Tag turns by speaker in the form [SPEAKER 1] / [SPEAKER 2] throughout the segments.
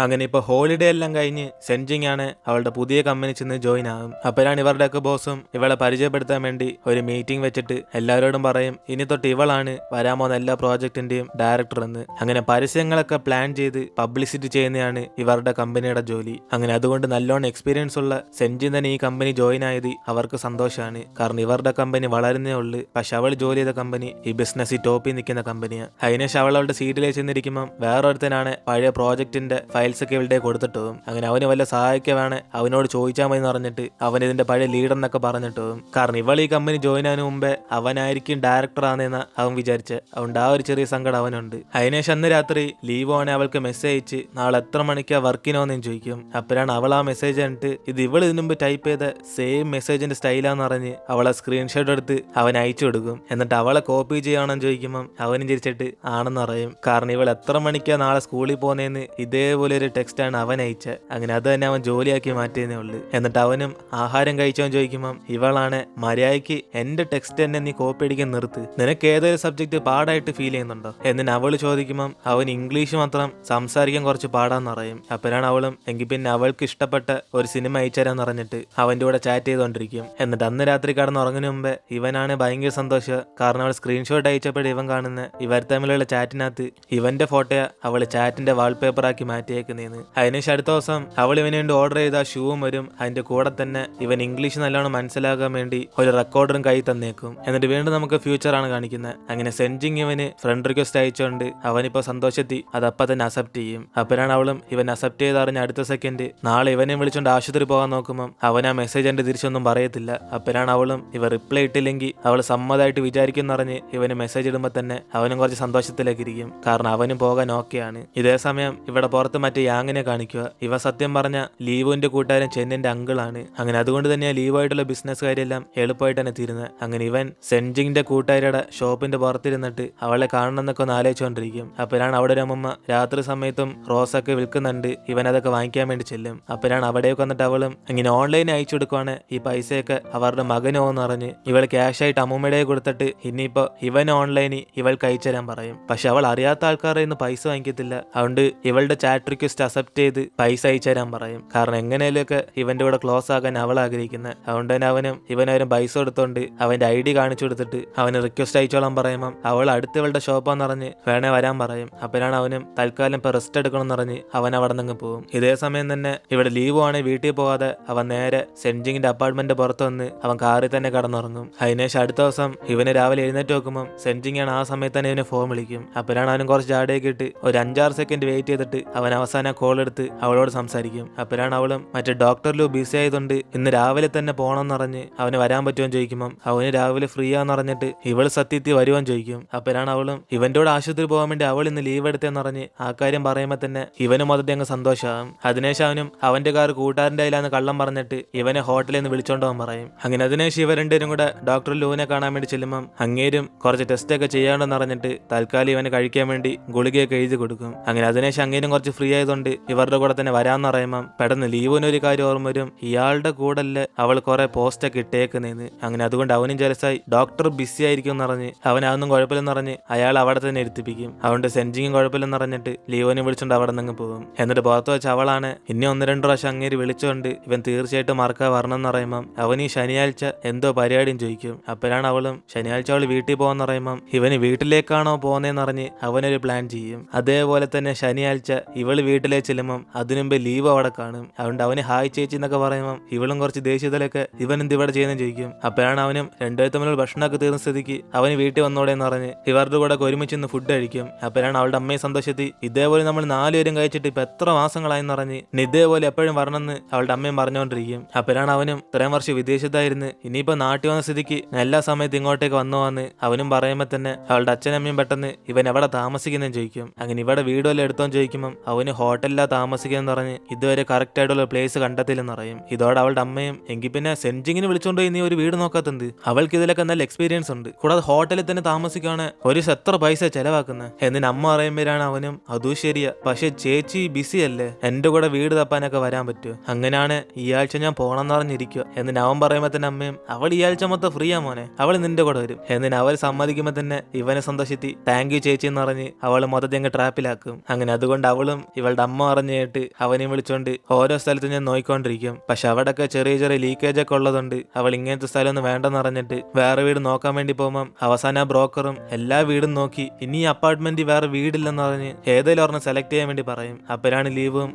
[SPEAKER 1] അങ്ങനെ ഇപ്പൊ ഹോളിഡേ എല്ലാം കഴിഞ്ഞ് സെൻജിങ് ആണ് അവളുടെ പുതിയ കമ്പനി ചെന്ന് ജോയിൻ ആകും. അപ്പോഴാണ് ഇവരുടെയൊക്കെ ബോസും ഇവളെ പരിചയപ്പെടുത്താൻ വേണ്ടി ഒരു മീറ്റിംഗ് വെച്ചിട്ട് എല്ലാവരോടും പറയും ഇനി തൊട്ട് ഇവളാണ് വരാൻ പോകുന്ന എല്ലാ പ്രോജക്റ്റിന്റെയും ഡയറക്ടർ എന്ന്. അങ്ങനെ പരസ്യങ്ങളൊക്കെ പ്ലാൻ ചെയ്ത് പബ്ലിസിറ്റി ചെയ്യുന്നതാണ് ഇവരുടെ കമ്പനിയുടെ ജോലി. അങ്ങനെ അതുകൊണ്ട് നല്ലോണം എക്സ്പീരിയൻസ് ഉള്ള സെൻജിൻ തന്നെ ഈ കമ്പനി ജോയിൻ ആയത് അവർക്ക് സന്തോഷമാണ്. കാരണം ഇവരുടെ കമ്പനി വളരുന്നേ ഉള്ളു. പക്ഷെ അവൾ ജോലി ചെയ്ത കമ്പനി ഈ ബിസിനസ് ടോപ്പിൽ നിൽക്കുന്ന കമ്പനിയാണ്. അതിനുശേഷം അവൾ അവളുടെ സീറ്റിലേക്ക് ചെന്നിരിക്കുമ്പോൾ വേറൊരുത്തനാണ് പഴയ പ്രോജക്റ്റിന്റെ ഫയൽസ് ഒക്കെ ഇവളുടെ കൊടുത്തിട്ട് പോകും. അങ്ങനെ അവന് വല്ല സഹായിക്കുവാണ് അവനോട് ചോദിച്ചാൽ മതി എന്ന് പറഞ്ഞിട്ട് അവൻ ഇതിന്റെ പഴയ ലീഡർ എന്നൊക്കെ പറഞ്ഞിട്ട് പോകും. കാരണം ഇവൾ ഈ കമ്പനി ജോയിൻ ആകുന്ന മുമ്പേ അവനായിരിക്കും ഡയറക്ടർ ആണെന്ന് അവൻ വിചാരിച്ച്. അതുകൊണ്ട് ആ ഒരു ചെറിയ സങ്കടം അവനുണ്ട്. അതിനുശേഷം അന്ന് രാത്രി ലീവ് ആണ് അവൾക്ക് മെസ്സേജ് അയച്ച് നാളെ എത്ര മണിക്കാ വർക്കിനോന്ന് ചോദിക്കും. അപ്പോഴാണ് അവൾ ആ മെസ്സേജ് കണ്ടിട്ട് ഇത് ഇവൾ ഇതിനു മുമ്പ് ടൈപ്പ് ചെയ്ത സെയിം മെസ്സേജിന്റെ സ്റ്റൈലാന്ന് പറഞ്ഞ് അവളെ സ്ക്രീൻഷോട്ട് എടുത്ത് അവൻ അയച്ചു കൊടുക്കും. എന്നിട്ട് അവളെ കോപ്പി ചെയ്യണമെന്ന് ചോദിക്കുമ്പോൾ അവനും ചിരിച്ചിട്ട് ആണെന്ന് പറയും. കാരണം ഇവൾ എത്ര മണിക്കാ നാളെ സ്കൂളിൽ പോകുന്നതെന്ന് ഇതേപോലെ ഒരു ടെക്സ്റ്റാണ് അവൻ അയച്ചത്. അങ്ങനെ അത് തന്നെ അവൻ ജോലിയാക്കി മാറ്റിയതേ ഉള്ളു. എന്നിട്ട് അവനും ആഹാരം കഴിച്ചോന്ന് ചോദിക്കുമ്പോൾ ഇവളാണ് മര്യാദയ്ക്ക് എന്റെ ടെക്സ്റ്റ് തന്നെ നീ കോപ്പി അടിക്കാൻ നിർത്ത്, നിനക്ക് ഏതൊരു സബ്ജക്ട് പാടായിട്ട് ഫീൽ ചെയ്യുന്നുണ്ടോ എന്നിട്ട് അവള് ചോദിക്കുമ്പോൾ അവൻ ഇംഗ്ലീഷ് മാത്രം സംസാരിക്കാൻ കുറച്ച് പാടാന്ന് പറയും. അപ്പോഴാണ് അവളും എങ്കിൽ പിന്നെ അവൾക്ക് ഇഷ്ടപ്പെട്ട ഒരു സിനിമ അയച്ചുതരാന്ന് പറഞ്ഞിട്ട് അവന്റെ കൂടെ ചാറ്റ് ചെയ്തോണ്ടിരിക്കും. എന്നിട്ട് അന്ന് രാത്രി കടന്നുറങ്ങുന്ന മുമ്പേ ഇവനാണ് ഭയങ്കര സന്തോഷം. കാരണം അവൾ സ്ക്രീൻഷോട്ട് അയച്ചപ്പോഴും ഇവൻ കാണുന്ന ഇവർ തമ്മിലുള്ള ചാറ്റിനകത്ത് ഇവന്റെ ഫോട്ടോയാ അവള് ചാറ്റിന്റെ വാൾപേപ്പർ ആക്കി മാറ്റിയേക്കുന്നേന്ന്. അതിനുശേഷം അടുത്ത ദിവസം അവൾ ഇവന് വേണ്ടി ഓർഡർ ചെയ്ത ഷൂവും വരും. അതിന്റെ കൂടെ തന്നെ ഇവൻ ഇംഗ്ലീഷ് നല്ലോണം മനസ്സിലാക്കാൻ വേണ്ടി ഒരു റെക്കോർഡറും കൈ തന്നേക്കും. എന്നിട്ട് വീണ്ടും നമുക്ക് ഫ്യൂച്ചർ ആണ് കാണിക്കുന്നത്. അങ്ങനെ സെൻജിങ് ഇവന് ഫ്രണ്ട് റിക്വസ്റ്റ് അയച്ചുകൊണ്ട് അവനിപ്പോ സന്തോഷത്തി അതപ്പം തന്നെ അക്സെപ്റ്റ് ചെയ്യും. അപ്പോഴാണ് അവളും ഇവൻ അക്സെപ്റ്റ് ചെയ്തറിഞ്ഞ അടുത്ത സെക്കൻഡ് നാളെ ഇവനെ വിളിച്ചോണ്ട് ആശുപത്രി പോകാൻ നോക്കുമ്പോൾ അവൻ ആ മെസ്സേജ് എന്റെ തിരിച്ചൊന്നും പറയത്തില്ല. അപ്പോഴാണ് അവളും ഇവ റിപ്ലൈ ഇട്ടില്ലെങ്കിൽ അവൾ സമ്മതമായിട്ട് വിചാരിക്കുന്നറിഞ്ഞ് ഇവന് മെസ്സേജ് ഇടുമ്പോൾ തന്നെ അവനും കുറച്ച് സന്തോഷത്തിലേക്ക് ഇരിക്കും. കാരണം അവനും പോകാൻ ഓക്കെയാണ്. ഇതേ സമയം ഇവിടെ പുറത്ത് മറ്റേ യാങ്ങിനെ കാണിക്കുക. ഇവ സത്യം പറഞ്ഞ ലീവുവിന്റെ കൂട്ടുകാരൻ ചെന്നിന്റെ അങ്കിളാണ്. അങ്ങനെ അതുകൊണ്ട് തന്നെ ലീവായിട്ടുള്ള ബിസിനസ് കാര്യമെല്ലാം എളുപ്പമായിട്ട് തന്നെ തീരുന്നത്. അങ്ങനെ ഇവൻ സെൻജിങ്ങിന്റെ കൂട്ടുകാരുടെ ഷോപ്പിന്റെ പുറത്തിരുന്നിട്ട് അവളെ കാണണമെന്നൊക്കെ ഒന്ന് ആലോചിച്ചുകൊണ്ടിരിക്കും. അപ്പോഴാണ് അവിടെ ഒരു അമ്മമ്മ രാത്രി സമയത്തും റോസൊക്കെ വിൽക്കുന്നുണ്ട്. ഇവൻ അതൊക്കെ വാങ്ങിക്കാൻ വേണ്ടി ചെല്ലും. അപ്പോഴാണ് അവിടേക്ക് വന്നിട്ട് അവളും ഇങ്ങനെ ഓൺലൈൻ അയച്ചു കൊടുക്കുവാണ് ഈ പൈസയൊക്കെ അവരുടെ മകനോ എന്ന് പറഞ്ഞ് ഇവൾ ക്യാഷ് ആയിട്ട് അമ്മൂമ്മയുടെ കൊടുത്തിട്ട് ഇനിയിപ്പോ ഇവൻ ഓൺലൈനിൽ ഇവൾക്ക് അയച്ചു തരാൻ പറയും. പക്ഷെ അവൾ അറിയാത്ത ആൾക്കാരുടെ നിന്ന് പൈസ വാങ്ങിക്കത്തില്ല. അതുകൊണ്ട് ഇവളുടെ ചാറ്റ് റിക്വസ്റ്റ് അക്സെപ്റ്റ് ചെയ്ത് പൈസ അയച്ചു തരാൻ പറയും. കാരണം എങ്ങനെയൊക്കെ ഇവന്റെ കൂടെ ക്ലോസ് ആകാൻ അവൾ ആഗ്രഹിക്കുന്നത്. അതുകൊണ്ട് തന്നെ ഇവനവരും പൈസ കൊടുത്തോണ്ട് അവന്റെ ID കാണിച്ചു കൊടുത്തിട്ട് അവന് റിക്വസ്റ്റ് അയച്ചോളാൻ പറയുമ്പോൾ അവൾ അടുത്ത് ഇവളുടെ ഷോപ്പാന്ന് പറഞ്ഞ് വേണേ വരാൻ പറയും. അപ്പോഴാണ് അവനും തൽക്കാലം ഇപ്പൊ റെസ്റ്റ് എടുക്കണം എന്ന് പറഞ്ഞ് അവൻ അവിടെ നിന്ന് പോകും. ഇതേ സമയം തന്നെ ഇവിടെ ലീവ് ആണ് വീട്ടിൽ പോകാതെ അവൻ നേരെ സെൻജിങ്ങിന്റെ അപ്പാർട്ട്മെന്റ് പുറത്ത് വന്ന് അവൻ കാറിൽ തന്നെ കടന്നുറങ്ങും. അതിനുശേഷം അടുത്ത ദിവസം ഇവന് രാവിലെ എഴുന്നേറ്റ് നോക്കുമ്പോൾ സെൻജിങ് ആണ്. ആ സമയത്ത് തന്നെ ഇവന് ഫോൺ വിളിക്കും. അപ്പോഴാണ് അവനും കുറച്ച് ജാടയൊക്കെ ഇട്ട് ഒരു 5-6 സെക്കൻഡ് വെയിറ്റ് ചെയ്തിട്ട് അവൻ അവസാനം കോൾ എടുത്ത് അവളോട് സംസാരിക്കും. അപ്പോഴാണ് അവളും മറ്റേ ഡോക്ടറിലും ബിസി ആയതുകൊണ്ട് ഇന്ന് രാവിലെ തന്നെ പോകണമെന്ന് പറഞ്ഞ് അവന് വരാൻ പറ്റുമോ ചോദിക്കുമ്പോൾ അവന് രാവിലെ ഫ്രീ ആന്ന് പറഞ്ഞിട്ട് ഇവള് സത്യത്തിൽ വരുവാൻ ചോദിക്കും. അപ്പോഴാണ് അവളും ഇവന്റെ കൂടെ ആശുപത്രി പോകാൻ വേണ്ടി അവൾ ഇന്ന് ലീവ് എടുത്തെന്ന് പറഞ്ഞ് ആ കാര്യം പറയുമ്പോൾ തന്നെ ഇവനും മൊത്തത്തിൽ അങ്ങ് സന്തോഷമാകും. അതിനുശേഷം അവനും അവന്റെ കാർ കൂട്ടുകാരന്റെ കയ്യിലാന്ന് കള്ളം പറഞ്ഞിട്ട് ഇവനെ ഹോട്ടലിൽ നിന്ന് വിളിച്ചോണ്ട് പോകാൻ പറയും. അങ്ങനെ അതിനുശേഷം ഇവർ രണ്ടുപേരും കൂടെ ഡോക്ടർ ലൂനെ കാണാൻ വേണ്ടി ചെല്ലുമ്പോൾ അങ്ങേരും കുറച്ച് ടെസ്റ്റ് ഒക്കെ ചെയ്യാണ്ടെന്ന് പറഞ്ഞിട്ട് തൽക്കാലം ഇവന് കഴിക്കാൻ വേണ്ടി ഗുളികയൊക്കെ എഴുതി കൊടുക്കും. അങ്ങനെ അതിനുശേഷം അങ്ങേരും കുറച്ച് ഫ്രീ ആയതുകൊണ്ട് ഇവരുടെ കൂടെ തന്നെ വരാന്ന് പറയുമ്പോൾ പെട്ടെന്ന് ലീവിനൊരു കാര്യം ഓർമ്മ വരും. ഇയാളുടെ കൂടല്ലേ അവൾ കുറെ പോസ്റ്റ് ഒക്കെ ഇട്ടേക്കുന്നേന്ന്. അങ്ങനെ അതുകൊണ്ട് അവനും ജലസായി ഡോക്ടർ ബിസി ആയിരിക്കും എന്ന് പറഞ്ഞ് അവൻ അതൊന്നും കുഴപ്പമില്ലെന്ന് പറഞ്ഞ് അയാൾ അവിടെ തന്നെ ഇരുത്തിപ്പിക്കും. അതുകൊണ്ട് സെൻജിങ്ങും കുഴപ്പമില്ലെന്ന് പറഞ്ഞിട്ട് ലീവനെ വിളിച്ചോണ്ട് അവിടെ നിന്ന് പോകും. എന്നിട്ട് പുറത്ത് വെച്ച് അവളാണ് ഇനി 1-2 പ്രാവശ്യം അങ്ങേര് വിളിച്ചുകൊണ്ട് ഇവൻ തീർച്ചയായിട്ടും മറക്കാ വരണം എന്ന് പറയുമ്പം അവൻ ഈ ശനിയാഴ്ച എന്തോ പരിപാടിയും ചോദിക്കും. അപ്പോഴാണ് അവളും ശനിയാഴ്ച അവൾ വീട്ടിൽ പോകാന്ന് പറയുമ്പം ഇവന് വീട്ടിലേക്കാണോ പോകുന്നതെന്ന് അറിഞ്ഞ് അവനൊരു പ്ലാൻ ചെയ്യും. അതേപോലെ തന്നെ ശനിയാഴ്ച ഇവള് വീട്ടിലേക്ക് ചെല്ലുമ്പം അതിനുമ്പ് ലീവ് അവിടെ കാണും. അതുകൊണ്ട് അവന് ഹായ് ചേച്ചി എന്നൊക്കെ പറയുമ്പം ഇവളും കുറച്ച് ദേഷ്യത്തിലൊക്കെ ഇവൻ എന്ത് ഇവിടെ ചെയ്യുന്ന ചോദിക്കും. അപ്പോഴാണ് അവനും രണ്ടുപേരും തമ്മിലുള്ള ഭക്ഷണമൊക്കെ തീർന്ന സ്ഥിതിക്ക് അവന് വീട്ടിൽ വന്നോടെ എന്ന് പറഞ്ഞ് ഇവരുടെ കൂടെ ഒരുമിച്ച് നിന്ന് ഫുഡ് കഴിക്കും. അപ്പോഴാണ് അവളുടെ അമ്മയെ സന്തോഷത്തി ഇതേപോലെ നമ്മൾ 4 പേരും കഴിച്ചിട്ട് ഇപ്പൊ എത്ര മാസങ്ങളായെന്ന് പറഞ്ഞ് ഇതേപോലെ എപ്പോഴും വരണമെന്ന് അവളുടെ അമ്മയും പറഞ്ഞുകൊണ്ടിരിക്കും. അപ്പോഴാണ് അവനും ഇത്രയും വർഷം വിദേശത്തായിരുന്നു ഇനിയിപ്പോ നാട്ടിൽ വന്ന സ്ഥിതിക്ക് എല്ലാ സമയത്തും ഇങ്ങോട്ടേക്ക് വന്നു അവനും പറയുമ്പോൾ തന്നെ അവളുടെ അച്ഛനമ്മയും പെട്ടെന്ന് ഇവൻ എവിടെ താമസിക്കുന്നതെന്ന് ചോദിക്കും. അങ്ങനെ ഇവിടെ വീടുമെല്ലാം എടുത്തോന്ന് ചോദിക്കുമ്പോൾ അവന് ഹോട്ടലിലാ താമസിക്കുന്നതെന്ന് പറഞ്ഞ് ഇതുവരെ കറക്റ്റ് ആയിട്ടുള്ള പ്ലേസ് കണ്ടെത്തില്ലെന്ന് പറയും. ഇതോടെ അവളുടെ അമ്മയും എങ്കിൽ പിന്നെ സെൻജിങ്ങിന് വിളിച്ചോണ്ട് പോയി നീ ഒരു വീട് നോക്കാത്തത്, അവൾക്ക് ഇതിലൊക്കെ നല്ല എക്സ്പീരിയൻസ് ഉണ്ട്, കൂടാതെ ഹോട്ടലിൽ തന്നെ താമസിക്കുകയാണ് ഒരു എത്ര പൈസ ചെലവാക്കുന്നത് എന്നിന് അമ്മ പറയുമ്പോഴാണ് അവനും അതും ശരിയാ, പക്ഷെ ചേച്ചി ബിസി അല്ലേ, എന്റെ കൂടെ വീട് തപ്പാനൊക്കെ വരാൻ പറ്റുമോ, അങ്ങനെയാണ് ഈ ആഴ്ച ഞാൻ പോണെന്ന് പറഞ്ഞിരിക്കുക എന്നിന് അവൻ പറയുമ്പോ തന്നെ അമ്മയും അവൾ ഈ ആഴ്ച മൊത്തം ഫ്രീ ആ മോനെ, അവൾ നിന്റെ കൂടെ വരും എന്നിന് അവൾ സമ്മതിക്കുമ്പോ തന്നെ ഇവനെ സന്തോഷത്തി താങ്ക് യു ചേച്ചി എന്ന് പറഞ്ഞ് അവള് മൊത്തത്തിൽ അങ്ങ് ട്രാപ്പിലാക്കും. അങ്ങനെ അതുകൊണ്ട് അവളും ഇവളുടെ അമ്മ പറഞ്ഞു കേട്ട് അവനെയും വിളിച്ചോണ്ട് ഓരോ സ്ഥലത്തും ഞാൻ നോയിക്കൊണ്ടിരിക്കും. പക്ഷെ അവിടെയൊക്കെ ചെറിയ ചെറിയ ലീക്കേജ് ഒക്കെ ഉള്ളതുകൊണ്ട് അവൾ ഇങ്ങനത്തെ സ്ഥലമൊന്നും വേണ്ടെന്ന് പറഞ്ഞിട്ട് വേറെ വീട് നോക്കാൻ വേണ്ടി പോകുമ്പോൾ അവസാനം ആ ബ്രോക്കറും എല്ലാ വീടും നോക്കി ഇനി ഈ അപ്പാർട്ട്മെന്റ് വേറെ വീടില്ലെന്ന് പറഞ്ഞ് ഏതെങ്കിലും ഒരെണ്ണം സെലക്ട് ചെയ്യാൻ വേണ്ടി പറയും. അപ്പോഴാണ് ലീവും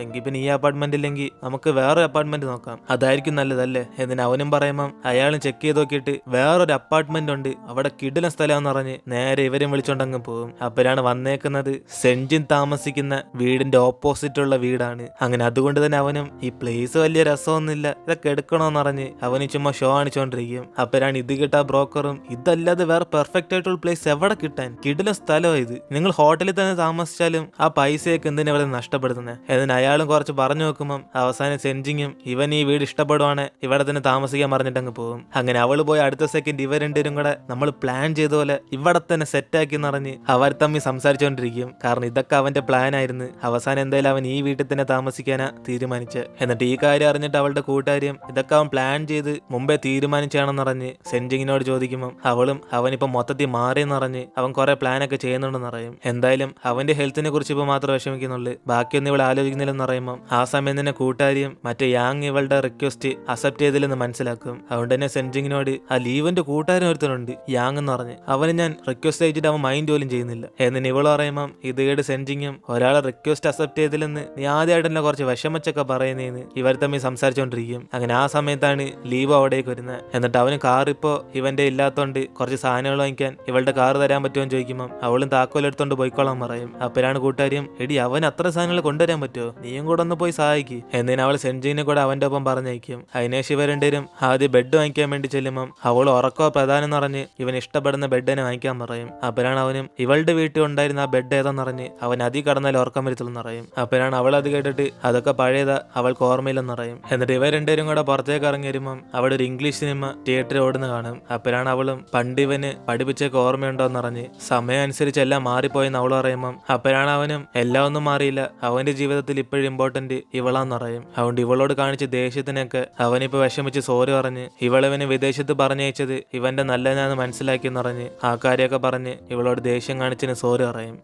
[SPEAKER 1] എങ്കിൽ പിന്നെ ഈ അപ്പാർട്ട്മെന്റ് ഇല്ലെങ്കിൽ നമുക്ക് വേറെ അപ്പാർട്ട്മെന്റ് നോക്കാം, അതായിരിക്കും നല്ലതല്ലേ എന്നിന് അവനും പറയുമ്പം അയാളും ചെക്ക് ചെയ്ത് നോക്കിയിട്ട് വേറൊരു അപ്പാർട്ട്മെന്റ് ഉണ്ട്, അവിടെ കിടിലൻ സ്ഥലമെന്ന് പറഞ്ഞ് നേരെ ഇവരും വിളിച്ചോണ്ടങ്ങ് പോകും. അപ്പോഴാണ് വന്നേക്കുന്നത് സെൻജിൻ താമസിക്കുന്ന വീടിന്റെ ഓപ്പോസിറ്റ് ഉള്ള വീടാണ്. അങ്ങനെ അതുകൊണ്ട് തന്നെ അവനും ഈ പ്ലേസ് വലിയ രസമൊന്നുമില്ല, ഇതൊക്കെ എടുക്കണോന്ന് പറഞ്ഞ് അവന് ചുമ്മാ ഷോ കാണിച്ചോണ്ടിരിക്കും. അപ്പോഴാണ് ഇത് കിട്ടാ ബ്രോക്കറും ഇതല്ലാതെ വേറെ പെർഫെക്റ്റ് ആയിട്ടുള്ള പ്ലേസ് എവിടെ കിട്ടാൻ, കിടിലൻ സ്ഥലമാണ് ഇത്, നിങ്ങൾ ഹോട്ടലിൽ തന്നെ താമസിച്ചാലും ആ പൈസയൊക്കെ എന്തിനാ ഇവിടെ നഷ്ടപ്പെടുത്തുന്നത് എന്നിന് അയാളും കുറച്ച് പറഞ്ഞു നോക്കുമ്പം അവസാനം സെൻജിങ്ങും ഇവൻ ഈ വീട് ഇഷ്ടപ്പെടുവാണ് ഇവിടെ തന്നെ താമസിക്കാൻ പറഞ്ഞിട്ടങ്ങ് പോകും. അങ്ങനെ അവള് പോയി അടുത്ത സെക്കൻഡ് ഇവർ രണ്ടുപേരും കൂടെ നമ്മൾ പ്ലാൻ ചെയ്ത പോലെ ഇവിടെ തന്നെ സെറ്റാക്കി നിറഞ്ഞ് അവർ തമ്മിൽ സംസാരിച്ചുകൊണ്ടിരിക്കും. കാരണം ഇതൊക്കെ അവന്റെ പ്ലാൻ ആയിരുന്നു. അവസാനം എന്തായാലും അവൻ ഈ വീട്ടിൽ തന്നെ താമസിക്കാനാ തീരുമാനിച്ചത്. എന്നിട്ട് ഈ കാര്യം അറിഞ്ഞിട്ട് അവളുടെ കൂട്ടുകാരിയും ഇതൊക്കെ അവൻ പ്ലാൻ ചെയ്ത് മുമ്പേ തീരുമാനിച്ചാണെന്ന് പറഞ്ഞ് സെൻജിങ്ങിനോട് ചോദിക്കുമ്പോൾ അവളും അവനിപ്പോ മൊത്തത്തിൽ മാറിയെന്ന് പറഞ്ഞ് അവൻ കുറെ പ്ലാനൊക്കെ ചെയ്യുന്നുണ്ടെന്ന് പറയും. എന്തായാലും അവന്റെ ഹെൽത്തിനെ കുറിച്ച് ഇപ്പൊ മാത്രം വിഷമിക്കുന്നുള്ളൂ, ബാക്കിയൊന്നും ഇവൾ ആലോചിക്കുന്നില്ലെന്ന് പറയുമ്പോൾ ആ സമയം തന്നെ കൂട്ടുകാരിയും മറ്റേ യാങ് ഇവളുടെ റിക്വസ്റ്റ് അക്സെപ്റ്റ് ചെയ്തില്ലെന്ന് മനസ്സിലാക്കും. അതുകൊണ്ട് തന്നെ സെൻജിങ്ങിനോട് ആ ലീവിന്റെ കൂട്ടുകാരൻ ഒരുത്തനുണ്ട് യാങ് എന്ന് പറഞ്ഞ്, അവന് ഞാൻ റിക്വസ്റ്റ് അയച്ചിട്ട് അവൻ മൈൻഡ് പോലും ചെയ്യുന്നില്ല എന്നിന് ഇവള് പറയുമ്പോൾ ഇത് കേട്ട് സെൻജിങ്ങും ഒരാളെ റിക്വസ്റ്റ് അക്സെപ്റ്റ് ചെയ്തില്ലെന്ന് നീ ആദ്യമായിട്ടല്ല കുറച്ച് വിഷമിച്ചൊക്കെ പറയുന്നതെന്ന് ഇവർ തമ്മിൽ സംസാരിച്ചുകൊണ്ടിരിക്കും. അങ്ങനെ ആ സമയത്താണ് ലീവ് അവിടേക്ക് വരുന്നത്. എന്നിട്ട് അവന് കാർ ഇപ്പോ ഇവന്റെ ഇല്ലാത്തോണ്ട് കുറച്ച് സാധനങ്ങൾ വാങ്ങിക്കാൻ ഇവളുടെ കാർ തരാൻ പറ്റുമോ ചോദിക്കുമ്പോൾ അവളും താക്കോലെടുത്തോണ്ട് പോയിക്കോളാൻ പറയും. അപ്പോഴാണ് കൂട്ടുകാരിയും എടി അവൻ അത്ര സാധനങ്ങൾ കൊണ്ടുവരാൻ പറ്റുമോ, നീയും കൂടെ ഒന്ന് പോയി സഹായിക്കും എന്നിന് അവൾ സെൻജിങ്ങിനെ കൂടെ അവന്റെ ഒപ്പം പറഞ്ഞയക്കും. അതിനേശ് ഇവർ രണ്ടുപേരും ആദ്യം ബെഡ് വാങ്ങിക്കാൻ വേണ്ടി ചെല്ലുമ്പം അവൾ ഉറക്കോ പ്രധാനം എന്ന് പറഞ്ഞ് ഇവൻ ഇഷ്ടപ്പെടുന്ന ബെഡ് തന്നെ വാങ്ങിക്കാൻ പറയും. അപ്പോഴാണ് അവനും ഇവളുടെ വീട്ടിൽ ഉണ്ടായിരുന്ന ആ ബെഡ് ഏതാന്ന് പറഞ്ഞ് അവൻ അതി കടന്നാൽ ഉറക്കം വരത്തില്ലെന്ന് പറയും. അപ്പോഴാണ് അവൾ അത് കേട്ടിട്ട് അതൊക്കെ പഴയതാ, അവൾക്ക് ഓർമ്മയില്ലെന്ന് പറയും. എന്നിട്ട് ഇവർ രണ്ടുപേരും കൂടെ പുറത്തേക്ക് ഇറങ്ങി വരുമ്പം അവിടെ ഒരു ഇംഗ്ലീഷ് സിനിമ തിയേറ്ററിൽ ഓടുന്ന കാണും. അപ്പോഴാണ് അവളും പണ്ട് ഇവന് പഠിപ്പിച്ചൊക്കെ ഓർമ്മയുണ്ടോന്ന് പറഞ്ഞ് സമയം അനുസരിച്ച് എല്ലാം മാറിപ്പോയെന്ന് അവൾ പറയുമ്പം അപ്പോഴാണ് അവനും എല്ലാം ഒന്നും മാറിയില്ല, അവന്റെ ജീവിതത്തിൽ ഇപ്പോഴും ഇമ്പോർട്ടന്റ് ഇവളാന്ന് പറയും. അതുകൊണ്ട് ഇവളോട് കാണിച്ച ദേഷ്യത്തിനൊക്കെ അവനിപ്പോ വിഷമിച്ച് സോറി പറഞ്ഞ് ഇവളിവന് വിദേശത്ത് പറഞ്ഞയച്ചത് ഇവന്റെ നല്ലതാണെന്ന് മനസ്സിലാക്കിയെന്ന് പറഞ്ഞ് ആ കാര്യമൊക്കെ പറഞ്ഞ് ഇവളോട് ദേഷ്യം കാണിച്ചതിന് സോറി പറയും.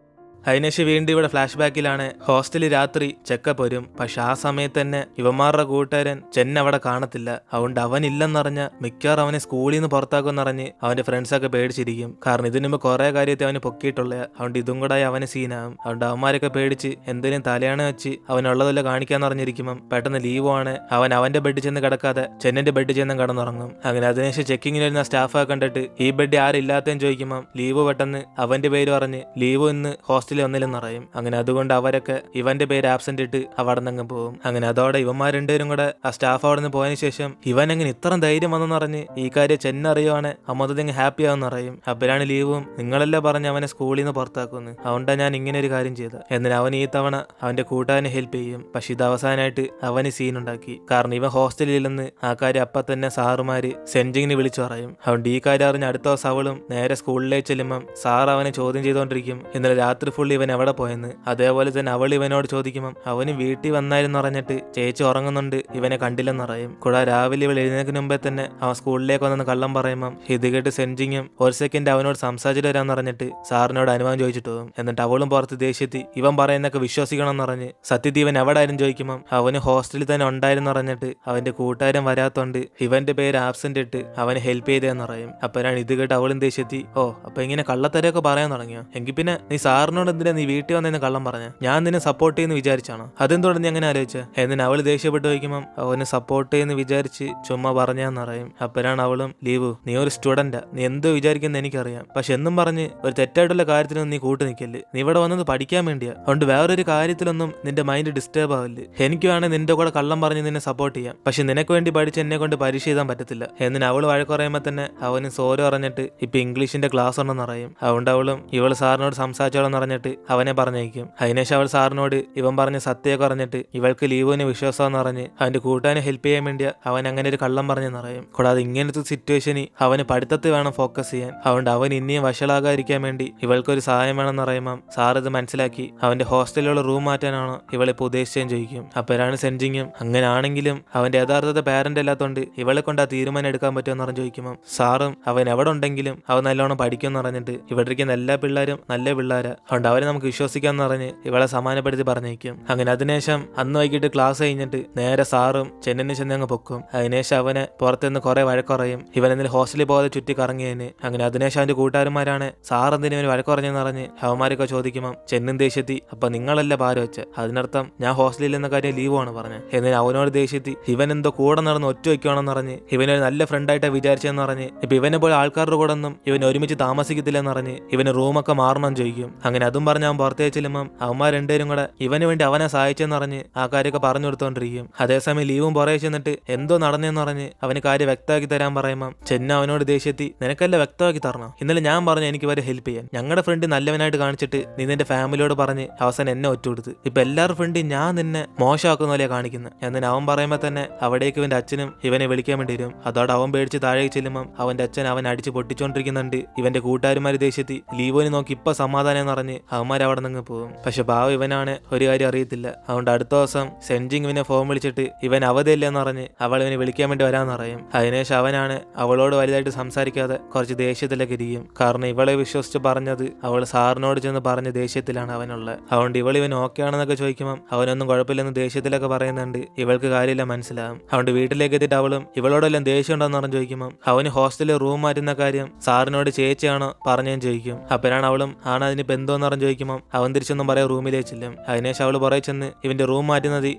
[SPEAKER 1] അതിനേശ് വീണ്ടും ഇവിടെ ഫ്ലാഷ് ബാക്കിലാണ് ഹോസ്റ്റലിൽ രാത്രി ചെക്കപ്പ് വരും. പക്ഷെ ആ സമയത്ത് തന്നെ ഇവന്മാരുടെ കൂട്ടുകാരൻ ചെന്ന അവിടെ കാണത്തില്ല. അതുകൊണ്ട് അവൻ ഇല്ലെന്നറിഞ്ഞ മിക്കവാറും അവനെ സ്കൂളിൽ നിന്ന് പുറത്താക്കുമെന്നറിഞ്ഞ് അവന്റെ ഫ്രണ്ട്സൊക്കെ പേടിച്ചിരിക്കും. കാരണം ഇതിനു മുമ്പ് കുറെ കാര്യത്തെ അവന് പൊക്കിയിട്ടുള്ള, അതുകൊണ്ട് ഇതും കൂടെ അവന് സീനാകും. അതുകൊണ്ട് അവന്മാരൊക്കെ പേടിച്ച് എന്തിനും തലയാണ വെച്ച് അവനുള്ളതല്ല കാണിക്കാന്ന് പറഞ്ഞിരിക്കുമ്പം പെട്ടെന്ന് ലീവാണ് അവൻ അവന്റെ ബെഡിൽ ചെന്ന് കിടക്കാതെ ചെന്നന്റെ ബെഡിൽ ചെന്ന് കിടന്നുറങ്ങും. അങ്ങനെ അതിനുശേഷം ചെക്കിങ്ങിന് വരുന്ന സ്റ്റാഫൊക്കെ കണ്ടിട്ട് ഈ ബെഡ് ആരില്ലാത്തതെന്ന് ചോദിക്കുമ്പം ലീവ് പെട്ടെന്ന് അവന്റെ പേര് പറഞ്ഞ് ലീവ് ഇന്ന് ഹോസ്റ്റലിൽ ഒന്നില്ലെന്ന് പറയും. അങ്ങനെ അതുകൊണ്ട് അവരൊക്കെ ഇവന്റെ പേര് ആബ്സെന്റ് ഇട്ട് അവിടെ നിന്ന് പോകും. അങ്ങനെ അതോടെ ഇവന്മാർ രണ്ടുപേരും കൂടെ ആ സ്റ്റാഫ് അവിടെ നിന്ന് പോയതിനു ശേഷം ഇവൻ എങ്ങനെ ഇത്ര ധൈര്യം വന്നെന്ന് പറഞ്ഞ് ഈ കാര്യം ചെന്നറിയുവാണ് മൊത്തത്തിൽ ഹാപ്പി ആവെന്ന് പറയും. അപ്പോഴാണ് ലീവും നിങ്ങളല്ലേ പറഞ്ഞ് അവനെ സ്കൂളിൽ നിന്ന് പുറത്താക്കുമെന്ന്, അതുകൊണ്ടാണ് ഞാൻ ഇങ്ങനെ ഒരു കാര്യം ചെയ്തത് എന്നിട്ട് അവൻ ഈ തവണ അവന്റെ കൂട്ടുകാരനെ ഹെൽപ്പ് ചെയ്യും. പക്ഷെ ഇത് അവസാനമായിട്ട് അവന് സീൻ ഉണ്ടാക്കി. കാരണം ഇവൻ ഹോസ്റ്റലിലെന്ന് ആ കാര്യം അപ്പൊ തന്നെ സാറുമാര് സെൻജിങ്ങിന് വിളിച്ചു പറയും. അതുകൊണ്ട് ഈ കാര്യം അറിഞ്ഞ് അടുത്ത ദിവസം അവളും നേരെ സ്കൂളിലേക്ക് ചെല്ലുമ്പം സാർ അവനെ ചോദ്യം ചെയ്തുകൊണ്ടിരിക്കും ഇന്നലെ രാത്രി ഫുൾ ഇവൻ എവിടെ പോയെന്ന്. അതേപോലെ തന്നെ അവൾ ഇവനോട് ചോദിക്കുമ്പം അവന് വീട്ടിൽ വന്നായിരുന്നു പറഞ്ഞിട്ട് ചേച്ചി ഉറങ്ങുന്നുണ്ട് ഇവനെ കണ്ടില്ലെന്ന് പറയും. കൂടാതെ രാവിലെ ഇവൾ എഴുന്നേൽക്കുന്ന മുമ്പേ തന്നെ അവൻ സ്കൂളിലേക്ക് വന്നെന്ന് കള്ളം പറയുമ്പം ഇത് കേട്ട് സെൻജിങ്ങും ഒരു സെക്കൻഡ് അവനോട് സംസാരിച്ചിട്ട് വരാന്ന് പറഞ്ഞിട്ട് സാറിനോട് അനുവാദം ചോദിച്ചിട്ട് പോകും. എന്നിട്ട് അവളും പുറത്ത് ദേഷ്യത്തി ഇവൻ പറയുന്നൊക്കെ വിശ്വസിക്കണം എന്ന് പറഞ്ഞ് സത്യത്തിൽ ഇവൻ എവിടെ ആയിരുന്നു ചോദിക്കുമ്പം അവന് ഹോസ്റ്റലിൽ തന്നെ ഉണ്ടായിരുന്നു പറഞ്ഞിട്ട് അവന്റെ കൂട്ടുകാരൻ വരാത്തോണ്ട് ഇവന്റെ പേര് ആബ്സെന്റ് ഇട്ട് അവന് ഹെൽപ്പ് ചെയ്തതെന്ന് പറയും. അപ്പോഴാണ് ഇത് കേട്ട് അവളും ദേഷ്യത്തി അപ്പൊ ഇങ്ങനെ കള്ളത്തരൊക്കെ പറയാൻ തുടങ്ങിയോ, എങ്കിൽ പിന്നെ നീ സാറിനോട് എന്തിനാ നീ വീട്ടിൽ വന്നതെന്ന് കള്ളം പറഞ്ഞ, ഞാൻ നിന്നെ സപ്പോർട്ട് ചെയ്യുന്ന വിചാരിച്ചാണോ, അതെന്തോടെ നീ അങ്ങനെ ആലോചിച്ച എന്നിന് അവൾ ദേഷ്യപ്പെട്ട് വയ്ക്കുമ്പം അവന് സപ്പോർട്ട് ചെയ്യുന്ന വിചാരിച്ച് ചുമ്മാ പറഞ്ഞാന്ന് പറയും. അപ്പോഴാണ് അവളും ലീവ് നീ ഒരു സ്റ്റുഡന്റാ, നീ എന്തോ വിചാരിക്കുന്ന എനിക്കറിയാം, പക്ഷെ എന്നും പറഞ്ഞ് ഒരു തെറ്റായിട്ടുള്ള കാര്യത്തിനൊന്നും നീ കൂട്ടു നിൽക്കല്ലേ, നീ ഇവിടെ വന്നത് പഠിക്കാൻ വേണ്ടിയാ, അതുകൊണ്ട് വേറൊരു കാര്യത്തിലൊന്നും നിന്റെ മൈൻഡ് ഡിസ്റ്റർബ് ആവില്ലേ, എനിക്ക് വേണേൽ നിന്റെ കൂടെ കള്ളം പറഞ്ഞ് നിന്നെ സപ്പോർട്ട് ചെയ്യാം, പക്ഷെ നിനക്ക് വേണ്ടി പഠിച്ച് എന്നെ കൊണ്ട് പരീക്ഷ എഴുതാൻ പറ്റത്തില്ല എന്നിന് അവൾ വഴക്ക് പറയുമ്പോൾ തന്നെ അവന് സോറി പറഞ്ഞിട്ട് ഇപ്പൊ ഇംഗ്ലീഷിന്റെ ക്ലാസ് ഉണ്ടെന്ന് പറയും. അതുകൊണ്ട് അവളും ഇവൾ സാറിനോട് സംസാരിച്ചോളെന്ന് പറഞ്ഞിട്ട് അവനെ പറഞ്ഞയക്കും. അതിനേശം അവൾ സാറിനോട് ഇവൻ പറഞ്ഞ സത്യമൊക്കെ പറഞ്ഞിട്ട് ഇവൾക്ക് ലീവിന് വിശ്വാസമെന്ന് പറഞ്ഞ് അവന്റെ കൂട്ടാനെ ഹെൽപ്പ് ചെയ്യാൻ വേണ്ടി അവൻ അങ്ങനെ ഒരു കള്ളം പറഞ്ഞെന്ന് പറയും. കൂടാതെ ഇങ്ങനത്തെ സിറ്റുവേഷന് അവന് പഠിത്തത്തിൽ വേണം ഫോക്കസ് ചെയ്യാൻ, അതുകൊണ്ട് അവൻ ഇനിയും വഷളാകാതിരിക്കാൻ വേണ്ടി ഇവൾക്കൊരു സഹായം വേണമെന്ന് പറയുമ്പം സാർ ഇത് മനസ്സിലാക്കി അവന്റെ ഹോസ്റ്റലിലുള്ള റൂം മാറ്റാനാണോ ഇവളിപ്പോൾ ഉദ്ദേശിച്ചതെന്ന് ചോദിക്കും. അപ്പോഴാണ് സെൻജിങ്ങും അങ്ങനാണെങ്കിലും അവന്റെ യഥാർത്ഥത്തെ പാരന്റ് അല്ലാത്തോണ്ട് ഇവളെ കൊണ്ട് ആ തീരുമാനം എടുക്കാൻ പറ്റുമെന്ന് പറഞ്ഞു ചോദിക്കുമ്പോൾ സാറും അവൻ എവിടെ ഉണ്ടെങ്കിലും അവൻ നല്ലോണം പഠിക്കുമെന്ന് പറഞ്ഞിട്ട് ഇവിടെ ഇരിക്കുന്ന എല്ലാ പിള്ളേരും നല്ല പിള്ളേരാ, അതുകൊണ്ട് അവരെ നമുക്ക് വിശ്വസിക്കാന്ന് പറഞ്ഞ് ഇവളെ സമാനപ്പെടുത്തി പറഞ്ഞേക്കും. അങ്ങനെ അതിനുശേഷം അന്ന് വൈകിട്ട് ക്ലാസ് കഴിഞ്ഞിട്ട് നേരെ സാറും ചെന്നിന് ചെന്ന് അങ്ങ് പൊക്കും. അതിനുശേഷം അവനെ പുറത്തുനിന്ന് കുറെ വഴക്കുറയും, ഇവനെന്തിന് ഹോസ്റ്റലിൽ പോകാതെ ചുറ്റി കറങ്ങിയതിന്. അങ്ങനെ അതിനുശേഷം അവന്റെ കൂട്ടുകാരന്മാരാണ് സാറെന്തിനും ഇവന് വഴക്കുറഞ്ഞെന്ന് പറഞ്ഞ് അവന്മാരൊക്കെ ചോദിക്കുമ്പോൾ ചെന്നും ദേഷ്യത്തി അപ്പൊ നിങ്ങളല്ല ഭാര വെച്ച്, അതിനർത്ഥം ഞാൻ ഹോസ്റ്റലിൽ എന്ന കാര്യം ലീവാണ് പറഞ്ഞത്. എന്നിട്ട് അവനോട് ദേഷ്യത്തി ഇവൻ എന്തോ കൂടെ നടന്ന് ഒറ്റ വയ്ക്കുവാണെന്ന് പറഞ്ഞ് ഇവനൊരു നല്ല ഫ്രണ്ടായിട്ടാണ് വിചാരിച്ചെന്ന് പറഞ്ഞ് ഇപ്പൊ ഇവനെ പോലെ ആൾക്കാരുടെ കൂടെ ഒന്നും ഇവൻ ഒരുമിച്ച് താമസിക്കത്തില്ലെന്ന് പറഞ്ഞ് ഇവന് റൂമൊക്കെ മാറണം ചോദിക്കും. അങ്ങനെ അതും പറഞ്ഞ് അവൻ പുറത്തേക്ക് ചെല്ലുമ്പോൾ അവന്മാർ രണ്ടുപേരും കൂടെ ഇവന് വേണ്ടി അവനെ സഹായിച്ചെന്ന് പറഞ്ഞ് ആ കാര്യമൊക്കെ പറഞ്ഞു കൊടുത്തോണ്ടിരിക്കും. അതേസമയം ലീവും പുറകെ ചെന്നിട്ട് എന്തോ നടന്നെന്ന് പറഞ്ഞ് അവന് കാര്യം വ്യക്തമാക്കി തരാൻ പറയുമ്പോൾ ചെന്ന അവനോട് ദേഷ്യത്തി നിനക്കല്ല വ്യക്തമാക്കി തരണം, ഇന്നലെ ഞാൻ പറഞ്ഞു എനിക്ക് വരെ ഹെൽപ്പ് ചെയ്യാൻ, ഞങ്ങളുടെ ഫ്രണ്ട് നല്ലവനായിട്ട് കാണിച്ചിട്ട് നീ നിന്റെ ഫാമിലിയോട് പറഞ്ഞ് അവസാനം എന്നെ ഒറ്റ കൊടുത്ത് ഇപ്പൊ എല്ലാവരുടെ ഫ്രണ്ട് ഞാൻ നിന്നെ മോശമാക്കുന്ന പോലെയാണ് കാണിക്കുന്നത്. എന്നിട്ട് അവൻ പറയുമ്പോൾ തന്നെ അവിടേക്ക് ഇവന്റെ അച്ഛനും ഇവനെ വിളിക്കാൻ വേണ്ടി വരും. അതോടെ അവൻ പേടിച്ച് താഴേക്ക് ചെല്ലുമ്പോൾ അവന്റെ അച്ഛൻ അവൻ അടിച്ച് പൊട്ടിച്ചോണ്ടിരിക്കുന്നുണ്ട്. ഇവന്റെ കൂട്ടുകാരുമാര് ദേഷ്യത്തി ലീവോന് നോക്കി ഇപ്പൊ സമാധാനം എന്ന് പറഞ്ഞ് അവന്മാർ അവിടെ നിന്ന് പോകും. പക്ഷെ പാവം ഇവനാണ് ഒരു കാര്യം അറിയത്തില്ല. അതുകൊണ്ട് അടുത്ത ദിവസം സെൻജിങ് ഇവനെ ഫോൺ വിളിച്ചിട്ട് ഇവൻ അവധിയില്ലെന്ന് പറഞ്ഞ് അവൾ ഇവനെ വിളിക്കാൻ വേണ്ടി വരാമെന്ന് പറയും. അതിനുശേഷം അവനാണ് അവളോട് വലുതായിട്ട് സംസാരിക്കാതെ കുറച്ച് ദേഷ്യത്തിലൊക്കെ ഇരിക്കും. കാരണം ഇവളെ വിശ്വസിച്ച് പറഞ്ഞത് അവൾ സാറിനോട് ചെന്ന് പറഞ്ഞ ദേഷ്യത്തിലാണ് അവനുള്ളത്. അതുകൊണ്ട് ഇവൻ ഓക്കെ ആണെന്നൊക്കെ ചോദിക്കുമ്പോൾ അവനൊന്നും കുഴപ്പമില്ലെന്ന് ദേഷ്യത്തിലൊക്കെ പറയുന്നുണ്ട്. ഇവൾക്ക് കാര്യമില്ല മനസ്സിലാകും. അതുകൊണ്ട് വീട്ടിലേക്ക് എത്തിയിട്ട് അവളും ഇവളോടെല്ലാം ദേഷ്യം ഉണ്ടോന്ന് പറഞ്ഞ് ചോദിക്കുമ്പോൾ അവന് ഹോസ്റ്റലിൽ റൂം മാറ്റുന്ന കാര്യം സാറിനോട് ചേച്ചിയാണോ പറഞ്ഞെന്ന് ചോദിക്കും. അപ്പോഴാണ് അവളും ആണ് അതിനിപ്പോ എന്തോന്ന് പറഞ്ഞ് ചോദിക്കുമ്പോൾ അവൻ തിരിച്ചൊന്നും പറയാൻ റൂമിലേക്ക് ചെല്ലും. അതിനുശേഷം അവള് പുറകെ ചെന്ന് ഇവന്റെ റൂം മാറ്റുന്നത്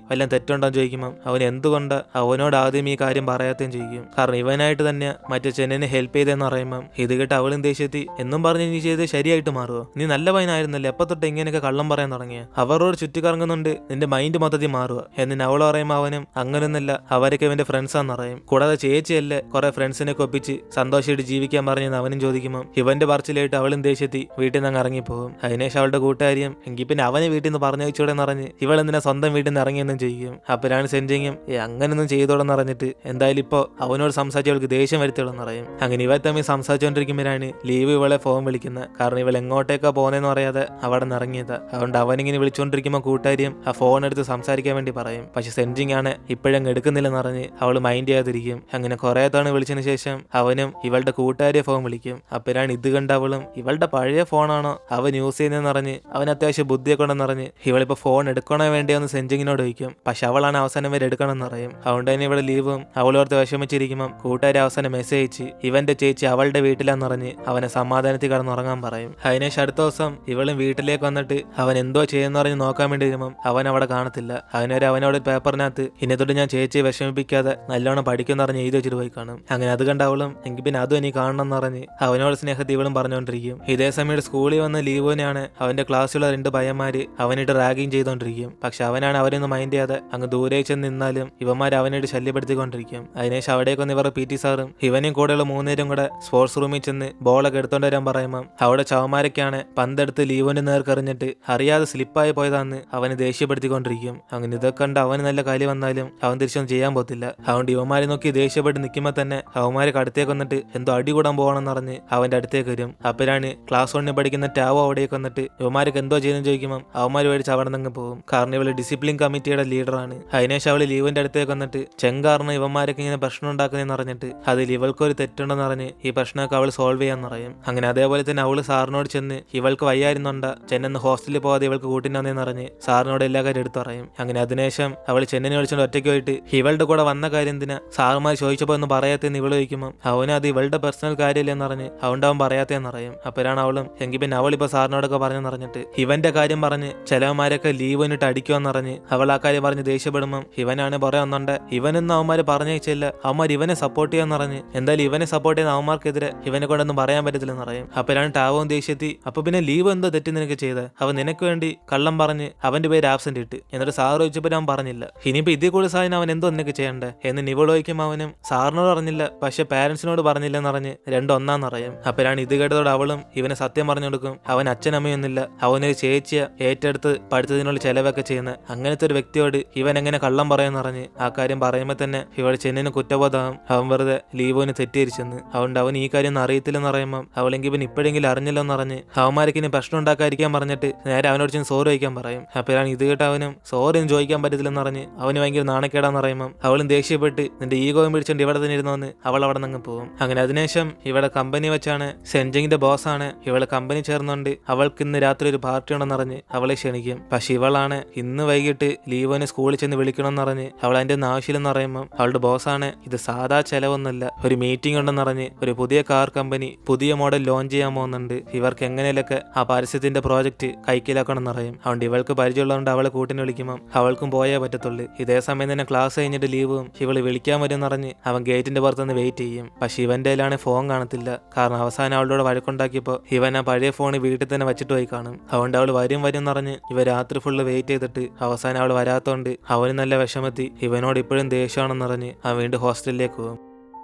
[SPEAKER 1] വല്ലതും തെറ്റുണ്ടോന്ന് ചോദിക്കുമ്പോൾ അവൻ എന്തുകൊണ്ട് അവനോട് ആദ്യം ഈ കാര്യം പറയാത്തേം ചോദിക്കും. കാരണം ഇവനായിട്ട് തന്നെ മറ്റേ ചെന്നിനെ ഹെൽപ്പ് ചെയ്തെന്ന് പറയുമ്പോൾ ഇത് കേട്ട് അവളും ദേഷ്യത്തി എന്നും പറഞ്ഞ് നീ ചെയ്ത് ശരിയായിട്ട് മാറുമോ, നീ നല്ല പയ്യനായിരുന്നല്ലേ, എപ്പോ തൊട്ട് ഇങ്ങനെയൊക്കെ കള്ളം പറയാൻ തുടങ്ങിയ, അവരോട് ചുറ്റിക്കറങ്ങുന്നുണ്ട് നിന്റെ മൈൻഡ് മൊത്തത്തിൽ മാറുക എന്നിട്ട് അവൾ പറയുമ്പോൾ അവനും അങ്ങനൊന്നുമില്ല അവരൊക്കെ ഇവന്റെ ഫ്രണ്ട്സാന്ന് പറയും. കൂടാതെ ചേച്ചിയല്ലേ കുറെ ഫ്രണ്ട്സിനെ ഒപ്പിച്ച് സന്തോഷമായിട്ട് ജീവിക്കാൻ പറഞ്ഞെന്ന് അവനും ചോദിക്കുമ്പോൾ ഇവന്റെ പറച്ചിലായിട്ട് അവളും ദേഷ്യത്തി വീട്ടിൽ നിന്ന് അങ്ങ് ഇറങ്ങിപ്പോകും. അതിനുശേഷം അവളുടെ കൂട്ടുകാരിയും എങ്കിൽ പിന്നെ അവനെ വീട്ടിൽ നിന്ന് പറഞ്ഞു വെച്ചോടെന്ന് പറഞ്ഞ് ഇവൾ എന്തിനാ സ്വന്തം വീട്ടിൽ നിന്ന് ഇറങ്ങിയെന്നും ചെയ്യും. അപ്പോഴാണ് സെൻജിങ്ങും അങ്ങനൊന്നും ചെയ്തോടെന്ന് പറഞ്ഞിട്ട് എന്തായാലും ഇപ്പൊ അവനോട് സംസാരിച്ച് അവൾക്ക് ദേഷ്യം വരുത്തോളെന്ന് പറയും. അങ്ങനെ ഇവർ തമ്മിൽ സംസാരിച്ചുകൊണ്ടിരിക്കുമ്പോഴാണ് ലീവ് ഇവളെ ഫോൺ വിളിക്കുന്നത്. കാരണം ഇവൾ എങ്ങോട്ടേക്കാ പോകുന്നതെന്ന് പറയാതെ അവിടെ നിന്ന് ഇറങ്ങിയത്. അതുകൊണ്ട് അവനിങ്ങനെ വിളിച്ചുകൊണ്ടിരിക്കുമ്പോൾ കൂട്ടുകാരിയും ആ ഫോൺ എടുത്ത് സംസാരിക്കാൻ വേണ്ടി പറയും. പക്ഷെ സെൻജിങ് ആണ് ഇപ്പോഴങ്ങ് എടുക്കുന്നില്ലെന്ന് പറഞ്ഞ് അവൾ മൈൻഡ് ചെയ്യാതിരിക്കും. അങ്ങനെ കുറെ തവണ വിളിച്ചതിന് ശേഷം അവനും ഇവളുടെ കൂട്ടുകാരിയെ ഫോൺ വിളിക്കും. അപ്പോഴാണ് ഇത് കണ്ട അവളും ഇവളുടെ പഴയ ഫോണാണോ അവൻ യൂസ് ചെയ്യുന്നതെന്ന് പറഞ്ഞ് അവൻ അത്യാവശ്യം ബുദ്ധിയൊക്കെ ഉണ്ടെന്ന് പറഞ്ഞ് ഇവളിപ്പോ ഫോൺ എടുക്കണോ വേണ്ടിയെന്ന് സെൻജിങ്ങിനോട് ചോദിക്കും. പക്ഷെ അവളാണ് അവസാനം വരെ എടുക്കണം എന്ന് പറയും. അതുകൊണ്ട് തന്നെ ഇവിടെ ലീവും അവളോർത്ത് വിഷമിച്ചിരിക്കുമ്പോൾ കൂട്ടുകാരി അവസാനം മെസ്സേജ് അയച്ച് ഇവന്റെ ചേച്ചി അവളുടെ വീട്ടിലാന്ന് പറഞ്ഞ് അവനെ സമാധാനത്തിൽ കടന്നുറങ്ങാൻ പറയും. അതിനുശേഷം അടുത്ത ദിവസം ഇവളും വീട്ടിലേക്ക് വന്നിട്ട് അവൻ എന്തോ ചെയ്യുന്ന പറഞ്ഞ് നോക്കാൻ വേണ്ടി വരുമ്പോൾ അവൻ അവിടെ കാണത്തില്ല. അതിനൊരു അവനോട് പേപ്പറിനകത്ത് ഇനി തൊട്ട് ഞാൻ ചേച്ചിയെ വിഷമിപ്പിക്കാതെ നല്ലോണം പഠിക്കുന്ന പറഞ്ഞ് എഴുതി വെച്ചിട്ട് പോയി കാണും. അങ്ങനെ അത് കണ്ട അവളും എങ്കിൽ പിന്നെ അതും എനിക്ക് കാണണം എന്ന് പറഞ്ഞ് അവനോട് സ്നേഹത്തിൽ ഇവളും പറഞ്ഞുകൊണ്ടിരിക്കും. ഇതേ സമയത്ത് സ്കൂളിൽ വന്ന ലീവോനെയാണ് അവന്റെ ക്ലാസ്സിലുള്ള 2 പയ്യന്മാര് അവനിട്ട് റാഗിങ് ചെയ്തോണ്ടിരിക്കും. പക്ഷെ അവനാണ് അവരൊന്നും മൈൻഡ് ചെയ്യാതെ അങ്ങ് ദൂരേക്ക് ചെന്ന് നിന്നാലും ഇവന്മാർ അവനായിട്ട് ശല്യപ്പെടുത്തിക്കൊണ്ടിരിക്കും. അതിനുശേഷം അവിടേക്ക് വന്ന് ഇവർ PT സാറും ഇവനെയും കൂടെയുള്ള 3 പേരും കൂടെ സ്പോർട്സ് റൂമിൽ ചെന്ന് ബോളൊക്കെ എടുത്തോണ്ട് വരാൻ പറയുമ്പോൾ അവിടെ ചവമാരൊക്കെയാണ് പന്തെടുത്ത് ലീവോന്റെ നേർക്കറിഞ്ഞിട്ട് അറിയാതെ സ്ലിപ്പായി പോയതാന്ന് അവന് ദേഷ്യപ്പെടുത്തിക്കൊണ്ടിരിക്കും. അങ്ങനെ ഇതൊക്കെ കണ്ട് അവന് നല്ല കാര്യം വന്നാലും അവൻ തിരിച്ചൊന്നും ചെയ്യാൻ പോത്തില്ല. അതുകൊണ്ട് ഇവന്മാരെ നോക്കി ദേഷ്യപ്പെട്ട് നിൽക്കുമ്പോൾ തന്നെ അവന്മാരെ അടുത്തേക്ക് വന്നിട്ട് എന്തോ അടി കൂടാൻ പോകണമെന്ന് പറഞ്ഞ് അവന്റെ അടുത്തേക്ക് വരും. അപ്പോഴാണ് ക്ലാസ് 1 പഠിക്കുന്ന ടാവോ അവിടേക്ക് വന്നിട്ട് ഇവന്മാർക്ക് എന്തോ ചെയ്യുന്നു ചോദിക്കുമ്പോൾ അവന്മാർ മേടിച്ച് അവിടെ നിന്ന് പോകും. കാരണം ഇവള് ഡിസിപ്ലിൻ കമ്മിറ്റിയുടെ ലീഡറാണ്. അതിനുശേഷം അവള് ലീവിന്റെ അടുത്തേക്ക് വന്നിട്ട് ചെങ്കാറിന് ഇവന്മാരൊക്കെ ഇങ്ങനെ പ്രശ്നം ഉണ്ടാക്കുന്നതെന്ന് പറഞ്ഞിട്ട് അതിൽ ഇവൾക്കൊരു തെറ്റുണ്ടെന്ന് പറഞ്ഞ് ഈ പ്രശ്നമൊക്കെ അവൾ സോൾവ് ചെയ്യാന്ന് പറയും. അങ്ങനെ അതേപോലെ തന്നെ അവള് സാറിനോട് ചെന്ന് ഇവൾക്ക് വയ്യായിരുന്നുണ്ട ചെന്നെന്ന് ഹോസ്റ്റലിൽ പോകാതെ ഇവൾക്ക് കൂട്ടിനൊന്നേന്ന് പറഞ്ഞ് സാറിനോട് എല്ലാ കാര്യം എടുത്തു പറയും. അങ്ങനെ അതിനുശേഷം അവൾ ചെന്നിനെ വിളിച്ചുകൊണ്ട് ഒറ്റയ്ക്ക് പോയിട്ട് ഇവളുടെ കൂടെ വന്ന കാര്യം എന്തിനാ സാറുമാർ ചോദിച്ചപ്പോൾ ഒന്ന് പറയാത്തെന്ന് ഇവള് ചോദിക്കുമ്പോൾ അവനും അത് ഇവളുടെ പേഴ്സണൽ കാര്യമില്ലെന്ന് പറഞ്ഞ് അതുകൊണ്ട് അവൻ പറയാത്തേന്ന് പറയും. അപ്പോഴാണ് അവളും എങ്കിൽ പിന്നെ അവളിപ്പോ സാറിനോടൊക്കെ പറഞ്ഞെന്ന് പറഞ്ഞിട്ട് ഇവന്റെ കാര്യം പറഞ്ഞ് ചിലവന്മാരൊക്കെ ലീവ് വന്നിട്ട് അടിക്കുമെന്ന് പറഞ്ഞ് അവൾ ആ കാര്യം പറഞ്ഞ് ദേഷ്യപ്പെടുമ്പോൾ ഇവനാണ് പറയാൻ വന്നുണ്ട് ഇവനൊന്നും അവന്മാര് പറഞ്ഞേച്ചില്ല, അവന്മാർ ഇവനെ സപ്പോർട്ട് ചെയ്യാന്ന് പറഞ്ഞ് എന്തായാലും ഇവനെ സപ്പോർട്ട് ചെയ്യുന്ന അവന്മാർക്കെതിരെ ഇവനെ കൊണ്ടൊന്നും പറയാൻ പറ്റത്തില്ലെന്ന് പറയും. അപ്പോഴാണ് ടാവും ദേഷ്യത്തി അപ്പൊ പിന്നെ ലീവ് എന്തോ തെറ്റി നിനക്ക് ചെയ്ത് അവൻ നിനക്ക് വേണ്ടി കള്ളം പറഞ്ഞ് അവന്റെ പേര് ആബ്സെന്റ് ഇട്ട് എന്നിട്ട് സാറ് ചോദിച്ചപ്പോൾ അവൻ പറഞ്ഞില്ല, ഇനിയിപ്പോ ഇതിൽ കൂടി സാധനം അവൻ എന്തോ നിനക്ക് ചെയ്യണ്ടേ എന്ന് നിവളോയ്ക്കും അവനും സാറിനോട് പറഞ്ഞില്ല പക്ഷെ പാരന്റ്സിനോട് പറഞ്ഞില്ലെന്ന് പറഞ്ഞ് രണ്ടൊന്നാന്ന് പറയും. അപ്പോഴാണ് ഇത് കേട്ടതോടെ അവളും ഇവനെ സത്യം പറഞ്ഞു കൊടുക്കും. അവൻ അച്ഛനമ്മയൊന്നുമില്ല, അവനൊരു ചേച്ചിയെ ഏറ്റെടുത്ത് പഠിത്തത്തിനുള്ള ചെലവൊക്കെ ചെയ്യുന്ന അങ്ങനത്തെ ഒരു വ്യക്തിയോട് ഇവൻ എങ്ങനെ കള്ളം പറയാന്ന് പറഞ്ഞ് ആ കാര്യം പറയുമ്പോൾ തന്നെ ഇവൾ ചെന്നിന് കുറ്റബോധം അവൻ വെറുതെ ലീവോന് തെറ്റിദ്ധരിച്ചെന്ന്. അതുകൊണ്ട് അവൻ ഈ കാര്യം ഒന്നും അറിയത്തില്ലെന്ന് പറയുമ്പോൾ അവളെങ്കിൽ ഇവൻ ഇപ്പോഴെങ്കിലും അറിഞ്ഞില്ലെന്ന് പറഞ്ഞ് അവന്മാർക്ക് ഇനി പ്രശ്നം ഉണ്ടാക്കാതിരിക്കാൻ പറഞ്ഞിട്ട് നേരെ അവനോട് ചെന്ന് സോറി ചോദിക്കാൻ പറയും. അപ്പോഴാണ് ഇത് കേട്ട് അവനും സോറി ഒന്നും ചോദിക്കാൻ പറ്റത്തില്ലെന്ന് പറഞ്ഞ് അവന് ഭയങ്കര നാണക്കേടാന്ന് പറയുമ്പോൾ അവളും ദേഷ്യപ്പെട്ട് നിന്റെ ഈഗോയും പിടിച്ചോണ്ട് ഇവിടെ തന്നെ ഇരുന്നോന്ന് അവൾ അവിടെ നിന്ന് പോകും. അങ്ങനെ അതിനുശേഷം ഇവിടെ കമ്പനി വെച്ചാണ് സെൻജിങ്ങിന്റെ ബോസാണ് ഇവളെ കമ്പനി ചേർന്നുകൊണ്ട് അവൾക്ക് അവൾക്ക് ഇന്ന് രാത്രി ഒരു പാർട്ടി ഉണ്ടെന്ന് പറഞ്ഞ് അവളെ ക്ഷണിക്കും. പക്ഷെ ഇവളാണ് ഇന്ന് വൈകിട്ട് ലീവോനെ സ്കൂളിൽ ചെന്ന് വിളിക്കണമെന്ന് പറഞ്ഞ് അവൾ അതിന്റെ ഒന്നും ആവശ്യമില്ലെന്ന് പറയുമ്പോൾ അവളുടെ ബോസാണ് ഇത് സാധാ ചെലവൊന്നുമല്ല, ഒരു മീറ്റിംഗ് ഉണ്ടെന്ന് പറഞ്ഞ് ഒരു പുതിയ കാർ കമ്പനി പുതിയ മോഡൽ ലോഞ്ച് ചെയ്യാൻ പോകുന്നുണ്ട്, ഇവർക്ക് എങ്ങനെയൊക്കെ ആ പരസ്യത്തിന്റെ പ്രോജക്റ്റ് കൈക്കലാക്കണം എന്ന് പറയും. അതുകൊണ്ട് ഇവൾക്ക് പരിചയമുള്ളതുകൊണ്ട് അവളെ കൂട്ടിന് വിളിക്കുമ്പോൾ അവൾക്കും പോയേ പറ്റത്തുള്ളൂ. ഇതേ സമയം തന്നെ ക്ലാസ് കഴിഞ്ഞിട്ട് ലീവും ഇവള് വിളിക്കാൻ വരുമെന്ന് പറഞ്ഞ് അവൻ ഗേറ്റിന്റെ പുറത്തുനിന്ന് വെയിറ്റ് ചെയ്യും. പക്ഷെ ഇവന്റെ കയ്യിലാണ് ഫോൺ കാണത്തില്ല. കാരണം അവസാനം അവളോട് വഴക്കുണ്ടാക്കിയപ്പോൾ ഇവൻ ആ പഴയ ഫോൺ വീട്ടിൽ തന്നെ വെച്ചിട്ട് പോയി കാണും. അതുകൊണ്ട് അവൾ വരും എന്ന് പറഞ്ഞ് ഇവ രാത്രി ഫുള്ള് വെയിറ്റ് ചെയ്തിട്ട് അവസാനം അവൾ വരാത്തോണ്ട് അവന് നല്ല വിഷമത്തി ഇവനോട് ഇപ്പോഴും ദേഷ്യമാണെന്ന് പറഞ്ഞ് അവൻ വീണ്ടും ഹോസ്റ്റലിലേക്ക് പോകും.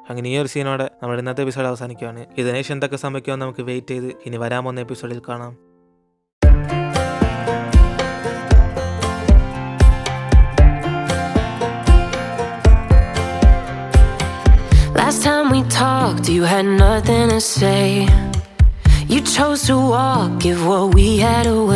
[SPEAKER 1] അങ്ങനെ ഈ ഒരു സീനോടെ നമ്മുടെ ഇന്നത്തെ എപ്പിസോഡ് അവസാനിക്കുകയാണ്. ഇതിനുശേഷം എന്തൊക്കെ സംഭവിക്കുമെന്ന് നമുക്ക് വെയിറ്റ് ചെയ്ത് ഇനി വരാൻ പോകുന്ന എപ്പിസോഡിൽ കാണാം.
[SPEAKER 2] Last time we talked, you had nothing to say. You chose to walk, give what we had away.